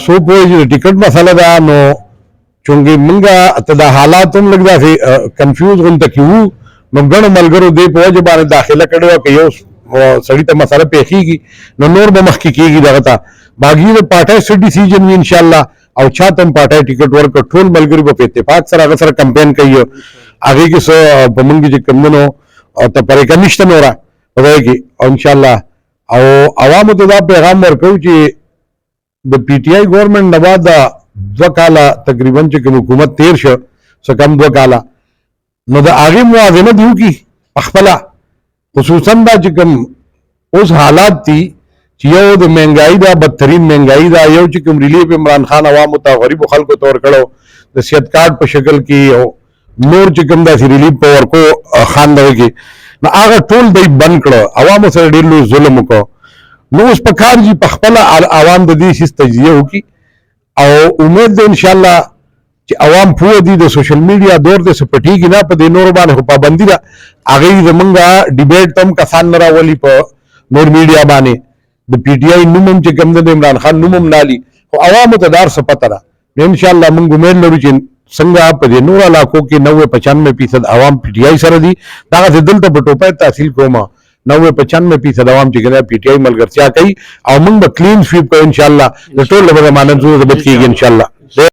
سو پوهېږي د ټیکټ مسله ده نو چونګې موږ ته د حالات هم لږ داسې کنفیوز غونته کې وو نو ګڼو ملګرو دې په وجه باندې داخله کړې وه که یو سړي ته مسله پېښېږي نو نور به مخکې کېږي دغه ته باقي د پارټۍ څه ډیسیژن وي انشاءالله او چاته هم پارټۍ ټیکټ ورکړه ټول ملګري به په اتفاق سره هغه سره کمپین کوي هغې کې څه په موږ کې چې کوم دی نو تفریقه نشته نوره په دغه کې او انشاءالله او عوامو ته دا پیغام ورکوو چې د پی ټي آی ګورنمنټ نه بعد دا 2 کاله تقریبا چې کوم حکومت تیر شو څه کم 2 کاله نو د هغې موازنه دې وکړي پخپله خصوصا دا چې کوم اوس حالات دي چې یو د مهنګایي دا بدترین مهنګایي دا یو چې کوم ریلیف عمران خان عوامو ته غریبو خلکو ته ورکړو د صحت کارډ په شکل کې او نور چې کوم داسې ریلیف په ورکو خان دغه کې نو هغه ټول دی بند کړه عوامو سره ډېر لوی ظلم وکړو نو اوس پکار چې پخپله عوام د دې شي تجزیه وکړي او امید ده انشاءالله چې عوام پوه دي د سوشل میډیا دور دی څه پټېږي نه په دې نورو باندې خو پابندي ده هغې زمونږ ډیبیټ ته هم کسان نه راولي په نور میډیا باندې د پی ټي آی نوم هم چې کوم دی د عمران خان نوم هم نالي خو عوامو ته دار څه پته ده نو انشاءالله موږ امید لرو چې څنګه په دې نورو علاقو کې 90-95% عوام پی ټي آی سره دي دغسې دلته په ټوپۍ تحصیل کومه 90-95% عوام چې کنه پی ټي آی ملګرتیا کوي او موږ به کلین سویپ کوو انشاءالله د ټول به زمانه ضبط کېږي انشاءالله